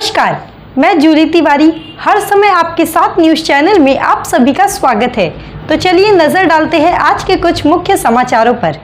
नमस्कार, मैं जूली तिवारी हर समय आपके साथ न्यूज़ चैनल में आप सभी का स्वागत है। तो चलिए नजर डालते हैं आज के कुछ मुख्य समाचारों पर।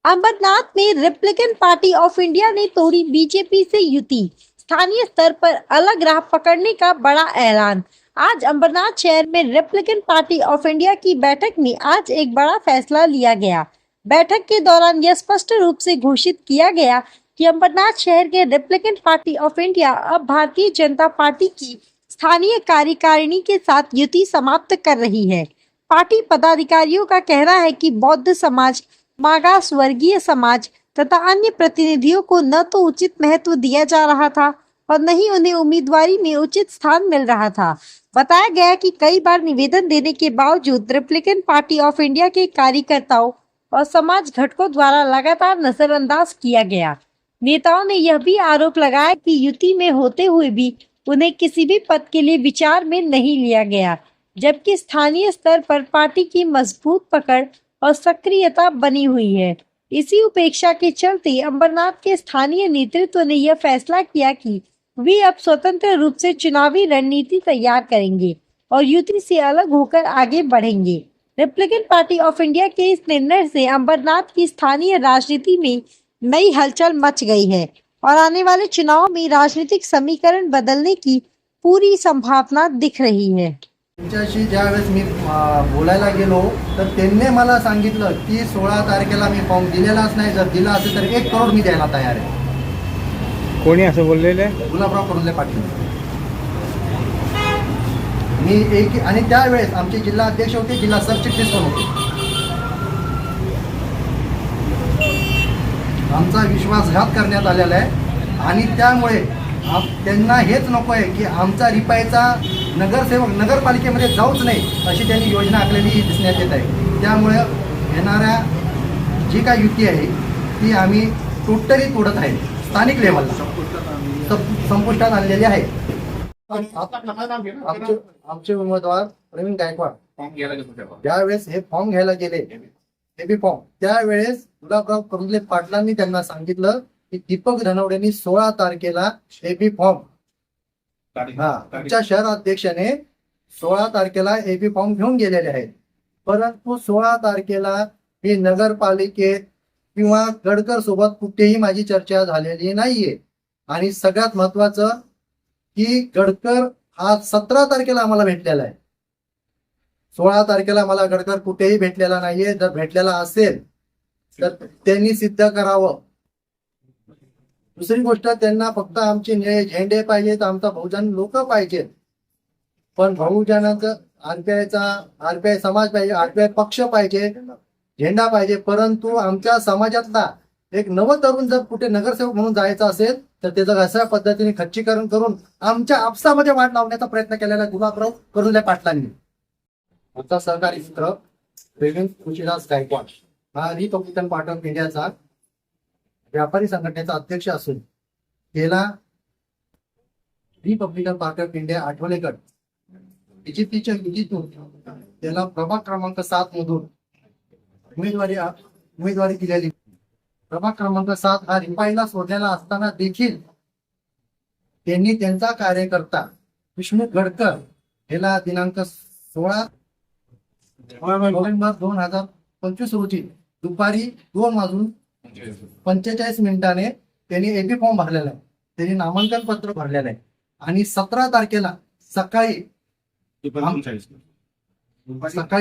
अमरनाथ में रिपब्लिकन पार्टी ऑफ इंडिया ने तोड़ी बीजेपी से युति, स्थानीय स्तर पर अलग राह पकड़ने का बड़ा ऐलान। आज अंबरनाथ शहर में रिपब्लिकन पार्टी ऑफ इंडिया की बैठक में आज एक बड़ा फैसला लिया गया। बैठक के दौरान यह स्पष्ट रूप से घोषित किया गया कि अंबरनाथ शहर के रिपब्लिकन पार्टी ऑफ इंडिया अब भारतीय जनता पार्टी की स्थानीय कार्यकारिणी के साथ युति समाप्त कर रही है। पार्टी पदाधिकारियों का कहना है कि बौद्ध समाज, मागास वर्गीय समाज तथा अन्य प्रतिनिधियों को न तो उचित महत्व दिया जा रहा था और न ही उन्हें उम्मीदवारी में उचित स्थान मिल रहा था। बताया गया कि कई बार निवेदन देने के बावजूद रिपब्लिकन पार्टी ऑफ इंडिया के कार्यकर्ताओं और समाज घटकों द्वारा लगातार नजरअंदाज किया गया। नेताओं ने यह भी आरोप लगाया कि युति में होते हुए भी उन्हें किसी भी पद के लिए विचार में नहीं लिया गया, जबकि स्थानीय स्तर पर पार्टी की मजबूत पकड़ और सक्रियता बनी हुई है। इसी उपेक्षा के चलते अंबरनाथ के स्थानीय नेतृत्व ने यह फैसला किया कि वे अब स्वतंत्र रूप से चुनावी रणनीति तैयार करेंगे और युति से अलग होकर आगे बढ़ेंगे। रिपब्लिकन पार्टी ऑफ इंडिया के इस निर्णय से अंबरनाथ की स्थानीय राजनीति में नई हलचल मच गई है और आने वाले चुनाव में राजनीतिक समीकरण बदलने की पूरी संभावना दिख रही है। तुमच्याशी ज्यावेळेस मी बोलायला गेलो तर त्यांनी मला सांगितलं की 16 तारखेला मी फॉर्म दिलेलाच नाही, जर दिला असेल तर 1 करोड मी द्यायला तयार आहे। कोणी असं बोललेलं आहे? गुलाबराव कडुले पाटील। मी एक आणि त्यावेळेस आमचे जिल्हा अध्यक्ष होते, जिल्हा सरचिटणीस पण होते। आमचा विश्वासघात करण्यात आलेला आहे आणि त्यामुळे त्यांना हेच नको आहे की आमचा रिपाईचा नगरसेवक नगरपालिकेमध्ये जाऊच नाही अशी त्यांनी योजना आखलेली दिसण्यात येत आहे। त्यामुळे येणाऱ्या जी काही युती आहे ती आम्ही टोटली तोडत आहे, स्थानिक लेवलला संपुष्टात आणलेली आहे। आमचे उमेदवार प्रवीण गायकवाड ज्यावेळेस हे फॉर्म घ्यायला गेले एबी फॉर्म, त्यावेळेस गुलाबराव कडुले पाटलांनी त्यांना सांगितलं की दीपक धनवडेंनी 16 तारखेला एबी फॉर्म तुमच्या शहर अध्यक्षाने 16 तारखेला एबी फॉर्म घेऊन गेलेले आहेत, परंतु 16 तारखेला ही नगरपालिकेत किंवा गडकर सोबत कुठेही माझी चर्चा झालेली नाहीये। आणि सगळ्यात महत्वाचं की गडकर हा 17 तारखेला आम्हाला भेटलेला आहे, 16 तारखेला मला गडकर कुठेही भेटलेला नाहीये। जर भेटलेला असेल तर त्यांनी सिद्ध करावं। दुसरी गोष्ट, त्यांना फक्त आमचे झेंडे पाहिजेत, आमचा बहुजन लोक पाहिजेत, पण बहुजनाचं आरपीआय समाज पाहिजे, आरपीआय पक्ष पाहिजे, झेंडा पाहिजे, परंतु आमच्या समाजातला एक नवतरुण जर कुठे नगरसेवक म्हणून जायचा असेल तर त्याचं अशा पद्धतीने खच्चीकरण करून आमच्या आपसामध्ये वाट लावण्याचा प्रयत्न केलेला गुलाबराव कडुले पाटलांनी। आमचा सहकारी मित्र प्रवीण तुळशीदास गायकवाड हा रिपब्लिकन पार्टी ऑफ इंडियाचा व्यापारी संघटनेचा अध्यक्ष असून गेला Republican party of India Athawale गट बीजेपीच्या युतीतून त्याला प्रभाग क्रमांक 7 मधून उमेदवारी दिलेली। प्रभाग क्रमांक 7 हा रिपाईला सोडलेला असताना देखील त्यांनी त्यांचा कार्यकर्ता विष्णू गडकर याला दिनांक 16 नोव्हेंबर 2025 रोजी दुपारी 2:45 त्यांनी एबी फॉर्म भरलेला आहे, त्यांनी नामांकन पत्र भरलेलं आहे आणि 17 तारखेला सकाळी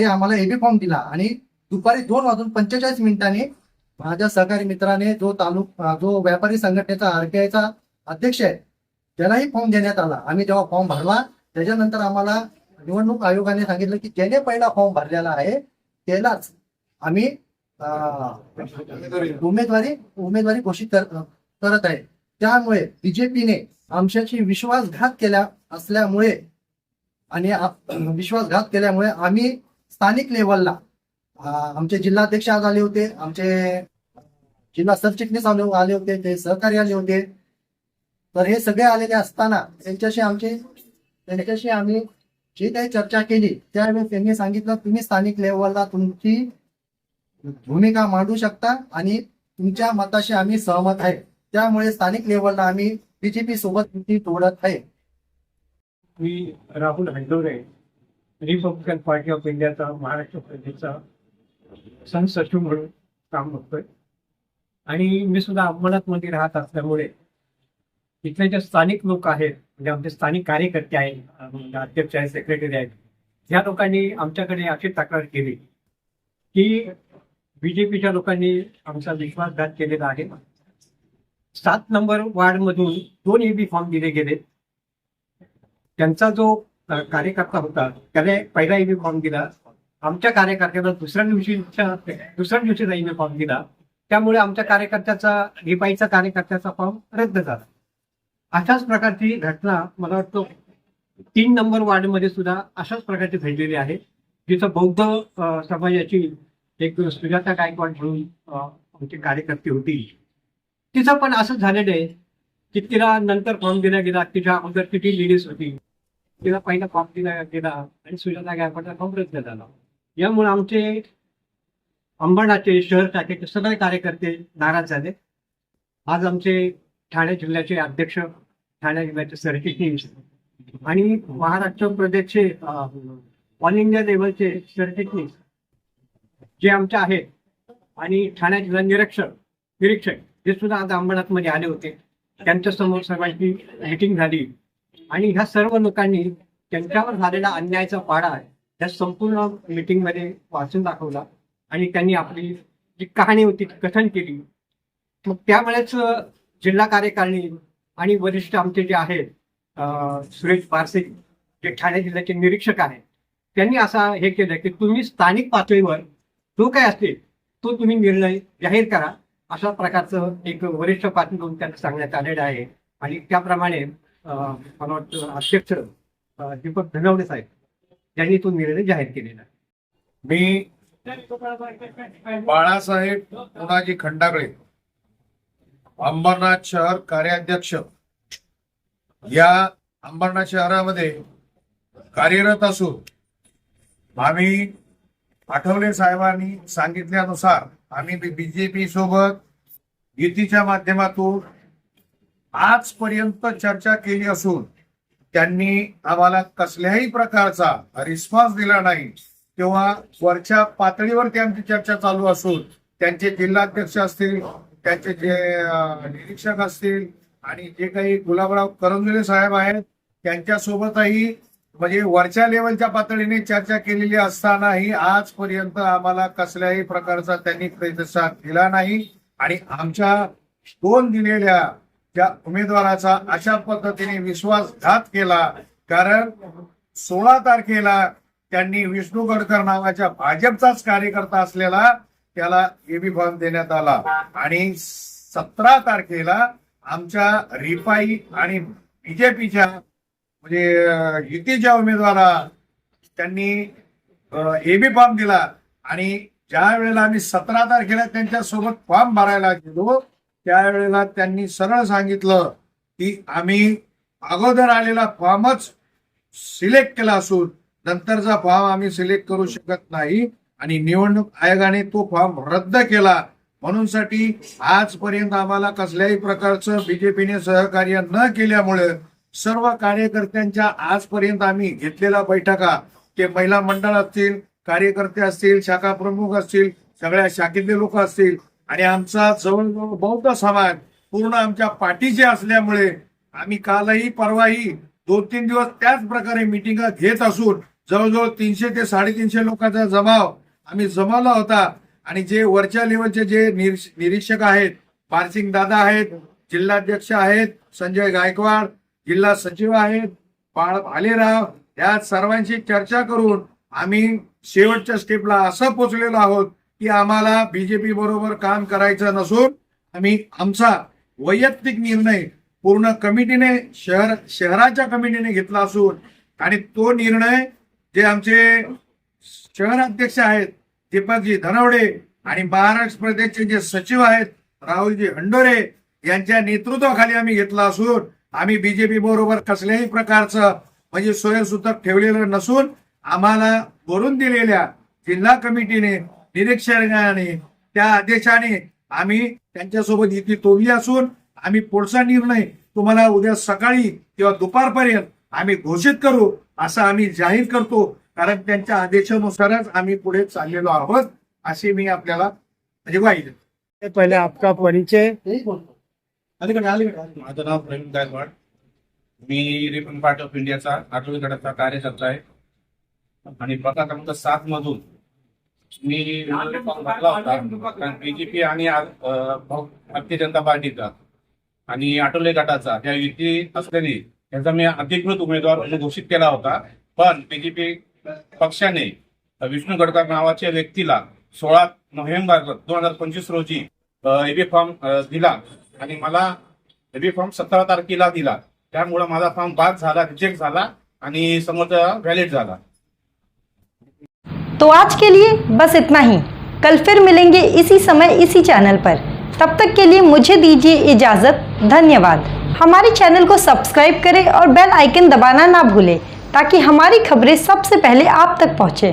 आम्हाला एबी फॉर्म दिला आणि दुपारी 2:45 माझ्या सहकारी मित्राने जो व्यापारी संघटनेचा आरपीआयचा अध्यक्ष आहे त्यालाही फॉर्म देण्यात आला। आम्ही जेव्हा फॉर्म भरला त्याच्यानंतर आम्हाला निवडणूक आयोगाने सांगितलं की ज्याने पहिला फॉर्म भरलेला आहे त्यालाच आम्ही उमेदवारी घोषित करत आहे। त्यामुळे बीजेपीने आमच्याशी विश्वासघात केल्यामुळे आम्ही स्थानिक लेवलला आमचे जिल्हाध्यक्ष आज आले होते, आमचे जिल्हा सरचिटणीस आले होते, ते सहकारी आले होते। तर हे सगळे आलेले असताना त्यांच्याशी आम्ही जी काही चर्चा केली त्यावेळेस त्यांनी सांगितलं तुम्ही स्थानिक लेवलला तुमची भूमिका मांडू शकता आणि तुमच्या मताशी आम्ही सहमत आहे। त्यामुळे स्थानिक लेवलला आम्ही बीजेपी सोबत युती तोडत आहे. मी Rahul Handore, Republican party of इंडियाचा महाराष्ट्र प्रदेशचा सहसचिव म्हणून काम करतोय आणि मी सुद्धा अंबरनाथमध्ये राहत असल्यामुळे इथले जे स्थानिक लोक आहेत, म्हणजे आमचे स्थानिक कार्यकर्ते आहेत, अध्यक्ष आहेत, सेक्रेटरी आहेत, ह्या लोकांनी आमच्याकडे अशी तक्रार केली की बीजेपीच्या लोकांनी आमचा विश्वासघात केलेला आहे. 7 नंबर वार्डमधून 2 EB फॉर्म दिले गेले. त्यांचा जो कार्यकर्ता होता त्याने पहिला EB फॉर्म दिला, आमच्या कार्यकर्त्याला दुसऱ्या दिवशीचा EB फॉर्म दिला. त्यामुळे आमच्या कार्यकर्त्याचा रिपाईचा कार्यकर्त्याचा फॉर्म रद्द झाला. अशाच प्रकारची घटना मला वाटतं 3 नंबर वार्डमध्ये सुद्धा अशाच प्रकारची घडलेली आहे, जिथं बौद्ध समाजाची एक सुजाता गायकवाड म्हणून आमची कार्यकर्ती होती. तिचं पण असं झालेलं आहे की तिला नंतर फॉर्म दिला गेला. तिच्या अगोदर किती लेडीज होती, तिला पहिला फॉर्म दिला गेला आणि सुजाता गायकवाडचा फॉर्म रद्द झाला. यामुळे आमचे अंबरनाथचे शहर शाखेचे सगळे कार्यकर्ते नाराज झाले. आज आमचे ठाणे जिल्ह्याचे अध्यक्ष, ठाणे जिल्ह्याचे सरचिटणीस आणि महाराष्ट्र प्रदेशचे ऑल इंडिया लेवलचे सरचिटणीस जे आमचे आहेत आणि ठाणे जिल्हा निरीक्षक जे सुद्धा आज अंबरनाथमध्ये आले होते, त्यांच्या समोर सर्वांची मीटिंग झाली आणि ह्या सर्व लोकांनी त्यांच्यावर झालेला अन्यायाचा पाडा या संपूर्ण मीटिंगमध्ये वाचून दाखवला आणि त्यांनी आपली जी कहाणी होती ती कथन केली. मग त्यामुळेच जिल्हा कार्यकारिणी आणि वरिष्ठ आमचे जे आहेत सुरेश बारसे, जे ठाणे जिल्ह्याचे निरीक्षक आहेत, त्यांनी असा हे केलं की तुम्ही स्थानिक पातळीवर जो काय असेल तो तुम्ही निर्णय जाहीर करा, अशा प्रकारचं एक वरिष्ठ पातळीवरून त्यांना सांगण्यात आलेलं आहे. आणि त्याप्रमाणे मला वाटतं अध्यक्ष दीपक धनवडे साहेब यांनी तो निर्णय जाहीर केलेला आहे. मी बाळासाहेब पुनाजी खंडागळे, अंबरनाथ शहर कार्याध्यक्ष, या अंबरनाथ शहरामध्ये कार्यरत असून आम्ही आठवले साहेबांनी सांगितल्यानुसार आम्ही बीजेपी सोबत युतीच्या माध्यमातून आजपर्यंत चर्चा केली असून त्यांनी आम्हाला कसल्याही प्रकारचा रिस्पॉन्स दिला नाही. तेव्हा वरच्या पातळीवरती आमची चर्चा चालू असून त्यांचे जिल्हाध्यक्ष असतील, त्यांचे जे निरीक्षक असतील आणि जे काही गुलाबराव करंजुले साहेब आहेत त्यांच्यासोबतही म्हणजे वरच्या लेवलच्या पातळीने चर्चा केलेली असतानाही आजपर्यंत आम्हाला कसल्याही प्रकारचा त्यांनी प्रतिसाद दिला नाही. आणि आमच्या 2 दिलेल्या त्या उमेदवाराचा अशा पद्धतीने विश्वासघात केला. कारण 16 तारखेला त्यांनी विष्णू गडकर नावाच्या भाजपचाच कार्यकर्ता असलेला त्याला EB फॉर्म देण्यात आला आणि 17 तारखेला आमच्या रिपाई आणि बीजेपीच्या म्हणजे युतीच्या उमेदवारा त्यांनी EB फॉर्म दिला. आणि ज्या वेळेला आम्ही 17 तारखेला त्यांच्या सोबत फॉर्म भरायला गेलो त्यावेळेला त्यांनी सरळ सांगितलं की आम्ही अगोदर आलेला फॉर्मच सिलेक्ट केला असून नंतरचा फॉर्म आम्ही सिलेक्ट करू शकत नाही आणि निवडणूक आयोगाने तो फॉर्म रद्द केला. म्हणूनसाठी आजपर्यंत आम्हाला कसल्याही प्रकारचं बीजेपीने सहकार्य न केल्यामुळे सर्व कार्यकर्त्यांच्या आजपर्यंत आम्ही घेतलेल्या बैठका, ते महिला मंडळ असतील, कार्यकर्ते असतील, शाखा प्रमुख असतील, सगळ्या शाखेतले लोक असतील आणि आमचा जवळजवळ बौद्ध समाज पूर्ण आमच्या पाठीचे असल्यामुळे आम्ही कालही परवाही 2-3 दिवस त्याच प्रकारे मिटिंग घेत असून जवळजवळ 300 ते 350 लोकांचा जमाव आम्ही जमवला होता. आणि जे वरच्या लेवलचे जे निरीक्षक आहेत, पारसिंग दादा आहेत, जिल्हाध्यक्ष आहेत, संजय गायकवाड, जिल्हा सचिव आहेत, बाळ भालेराव, या सर्वांशी चर्चा करून आम्ही शेवटच्या स्टेपला असं पोहोचलेलो आहोत की आम्हाला बीजेपी बरोबर काम करायचं नसून आम्ही आमचा वैयक्तिक निर्णय पूर्ण कमिटीने शहराच्या कमिटीने घेतला असून आणि तो निर्णय जे आमचे शहराध्यक्ष आहेत दीपकजी धनवडे आणि महाराष्ट्र प्रदेशचे जे सचिव आहेत राहुलजी हंडोरे यांच्या नेतृत्वाखाली आम्ही घेतला असून आम्ही बीजेपी बरोबर कसल्याही प्रकारचं म्हणजे सोयसूत्रक ठेवलेलं नसून आम्हाला वरून दिलेल्या जिल्हा कमिटीने निरीक्षकाने त्या आदेशाने आम्ही त्यांच्यासोबत युती तोडली असून आम्ही पुढचा निर्णय तुम्हाला उद्या सकाळी किंवा दुपारपर्यंत आम्ही घोषित करू, असं आम्ही जाहीर करतो. कारण त्यांच्या आदेशानुसारच आम्ही पुढे चाललेलो आहोत, अशी मी आपल्याला म्हणजे ग्वाही देतो. पहले आपका परिचय. तेही बोलतो. माझं नाव प्रवीण गायकवाड. मी रिपब्लिकन पार्टी ऑफ इंडियाचा आठवडी गटाचा कार्यकर्ता आहे आणि प्रकार क्रमांक 7 मधून मी फॉर्म भरला होता. कारण बीजेपी आणि भारतीय जनता पार्टीचा आणि आठवले गटाचा त्या युती असल्याने त्यांचा मी अधिकृत उमेदवार म्हणून घोषित केला होता. पण बीजेपी पक्षाने विष्णू गडकर नावाच्या व्यक्तीला 16 नोव्हेंबर 2025 रोजी एबी फॉर्म दिला आणि मला एबी फॉर्म 17 तारखेला दिला. त्यामुळे माझा फॉर्म बाद झाला, रिजेक्ट झाला आणि समोरचा व्हॅलिड झाला. तो आज के लिए बस इतना ही। कल फिर मिलेंगे इसी समय इसी चैनल पर। तब तक के लिए मुझे दीजिए इजाज़त। धन्यवाद। हमारे चैनल को सब्सक्राइब करें और बेल आइकन दबाना ना भूलें ताकि हमारी खबरें सबसे पहले आप तक पहुँचे।